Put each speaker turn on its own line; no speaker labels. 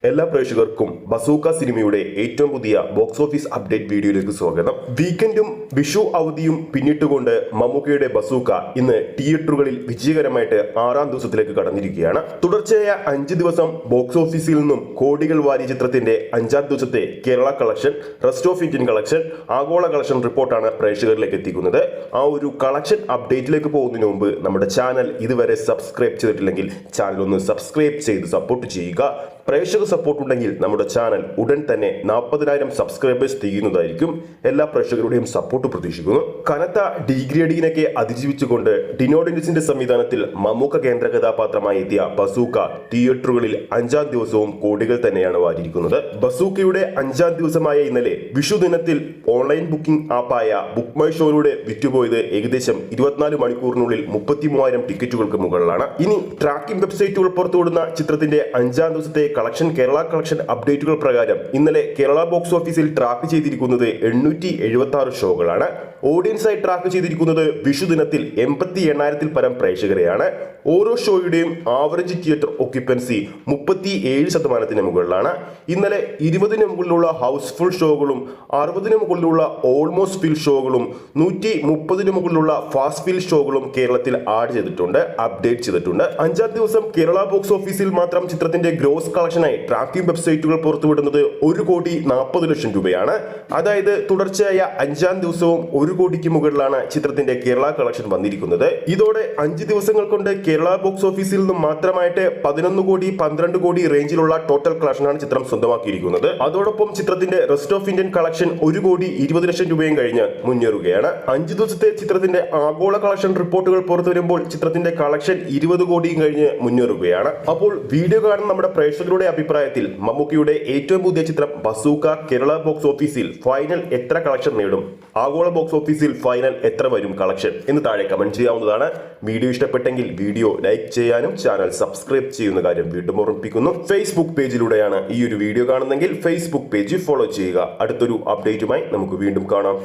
എല്ലാ പ്രേക്ഷകർക്കും ബസൂക്ക സിനിമയുടെ ഏറ്റവും പുതിയ ബോക്സ് ഓഫീസ് അപ്ഡേറ്റ് വീഡിയോയിലേക്ക് സ്വാഗതം. വീക്കെൻഡും വിഷു അവധിയും പിന്നിട്ടുകൊണ്ട് മമ്മൂക്കയുടെ ബസൂക്ക ഇന്ന് തിയേറ്ററുകളിൽ വിജയകരമായിട്ട് 6ാം ദിവസത്തിലേക്ക് കടന്നിരിക്കുകയാണ്. തുടർച്ചയായ 5 ദിവസം ബോക്സ് ഓഫീസിൽ നിന്നും കോടികൾ വാരിയ ചിത്രത്തിന്റെ 5ാം ദിവസത്തെ Kerala collection, rest of Indian collection, ആഗോള കളക്ഷൻ റിപ്പോർട്ടാണ് പ്രേക്ഷകരിലേക്ക് എത്തിക്കുന്നത്. ആ ഒരു കളക്ഷൻ അപ്ഡേറ്റിലേക്ക് പോകുന്നതിന് മുമ്പ് നമ്മുടെ ചാനൽ ഇതുവരെ സബ്സ്ക്രൈബ് ചെയ്തിട്ടില്ലെങ്കിൽ ചാനൽ ഒന്ന് സബ്സ്ക്രൈബ് ചെയ്ത് സപ്പോർട്ട് ചെയ്യുക. പ്രേക്ഷക സപ്പോർട്ട് ഉണ്ടെങ്കിൽ നമ്മുടെ ചാനൽ ഉടൻ തന്നെ 40,000 സബ്സ്ക്രൈബേഴ്സ് തികയുന്നതായിരിക്കും. എല്ലാ പ്രേക്ഷകരുടെയും സപ്പോർട്ട് പ്രതീക്ഷിക്കുന്നു. കനത്ത ഡീഗ്രേഡിങ്ങിനൊക്കെ അതിജീവിച്ചുകൊണ്ട് ഡിനോഡൻസിന്റെ സംവിധാനത്തിൽ മമ്മൂക്ക കേന്ദ്ര കഥാപാത്രമായി എത്തിയ ബസൂക്ക തിയേറ്ററുകളിൽ 5ാം ദിവസവും കോടികൾ തന്നെയാണ് വാരിയിരിക്കുന്നത്. ബസൂക്കയുടെ 5ാം ദിവസമായ ഇന്നലെ വിഷു ദിനത്തിൽ ഓൺലൈൻ ബുക്കിംഗ് ആപ്പായ ബുക്ക് മൈ ഷോയിലൂടെ വിറ്റുപോയത് ഏകദേശം 24 മണിക്കൂറിനുള്ളിൽ 33,000 ടിക്കറ്റുകൾക്ക് മുകളിലാണ്. ഇനി ട്രാക്കിംഗ് വെബ്സൈറ്റുകൾ പുറത്തുവിടുന്ന ചിത്രത്തിന്റെ 5ാം ദിവസത്തെ കേരള കളക്ഷൻ അപ്ഡേറ്റുകൾ പ്രകാരം ഇന്നലെ കേരള ബോക്സ് ഓഫീസിൽ ട്രാക്ക് ചെയ്തിരിക്കുന്നത് 876 ഷോകളാണ്. ഓഡിയൻസായി ട്രാക്ക് ചെയ്തിരിക്കുന്നത് വിഷു ദിനത്തിൽ 88,000-ൽ പരം പ്രേക്ഷകരെയാണ്. ഓരോ ഷോയുടെയും ആവറേജ് തിയേറ്റർ ഒക്യുപ്പൻസി 37% മുകളിലാണ്. ഇന്നലെ 20-ന് മുകളിലുള്ള ഹൗസ്ഫുൾ ഷോകളും 60-ന് മുകളിലുള്ള ഓൾമോസ്റ്റ് ഫിൽ ഷോകളും 130-ന് മുകളിലുള്ള ഫാസ്റ്റ് ഫിൽ ഷോകളും കേരളത്തിൽ ആഡ് ചെയ്തിട്ടുണ്ട്, അപ്ഡേറ്റ് ചെയ്തിട്ടുണ്ട്. 5ാം ദിവസം കേരള ബോക്സ് ഓഫീസിൽ മാത്രം ചിത്രത്തിന്റെ ഗ്രോസ് കളക്ഷനായി ട്രാക്കിംഗ് വെബ്സൈറ്റുകൾ പുറത്തുവിടുന്നത് 1,40,00,000 രൂപയാണ്. അതായത് തുടർച്ചയായ 5ാം ദിവസവും 1 കോടിക്ക് മുകളിലാണ് ചിത്രത്തിന്റെ കേരള കളക്ഷൻ വന്നിരിക്കുന്നത്. ഇതോടെ 5 ദിവസങ്ങൾ കൊണ്ട് കേരള ബോക്സ് ഓഫീസിൽ നിന്നും മാത്രമായിട്ട് 11 കോടി 12 കോടി റേഞ്ചിലുള്ള ടോട്ടൽ കളക്ഷനാണ് ചിത്രം സ്വന്തമാക്കിയിരിക്കുന്നത്. അതോടൊപ്പം ചിത്രത്തിന്റെ റെസ്റ്റ് ഓഫ് ഇന്ത്യൻ കളക്ഷൻ 1,20,00,000 രൂപയും കഴിഞ്ഞ് മുന്നേറുകയാണ്. 5 ദിവസത്തെ ചിത്രത്തിന്റെ ആഗോള കളക്ഷൻ റിപ്പോർട്ടുകൾ പുറത്തു വരുമ്പോൾ ചിത്രത്തിന്റെ കളക്ഷൻ 20 കോടിയും കഴിഞ്ഞ് മുന്നേറുകയാണ്. അപ്പോൾ വീഡിയോ കാണുന്ന നമ്മുടെ പ്രേക്ഷകരുടെ അഭിപ്രായത്തിൽ മമ്മൂക്കയുടെ ഏറ്റവും പുതിയ ചിത്രം ബസൂക്ക കേരള ബോക്സ് ഓഫീസിൽ ഫൈനൽ എത്ര കളക്ഷൻ നേടും, ആഗോള ബോക്സ് ഓഫീസിൽ ഫൈനൽ എത്ര വരും കളക്ഷൻ എന്ന് താഴെ കമന്റ് ചെയ്യാവുന്നതാണ്. വീഡിയോ ഇഷ്ടപ്പെട്ടെങ്കിൽ വീഡിയോ ലൈക്ക് ചെയ്യാനും ചാനൽ സബ്സ്ക്രൈബ് ചെയ്യുന്ന കാര്യം വീണ്ടും ഓർമ്മിപ്പിക്കുന്നു. ഫേസ്ബുക്ക് പേജിലൂടെയാണ് ഈ ഒരു വീഡിയോ കാണുന്നെങ്കിൽ ഫേസ്ബുക്ക് പേജ് ഫോളോ ചെയ്യുക. അടുത്തൊരു അപ്ഡേറ്റുമായി നമുക്ക് വീണ്ടും കാണാം.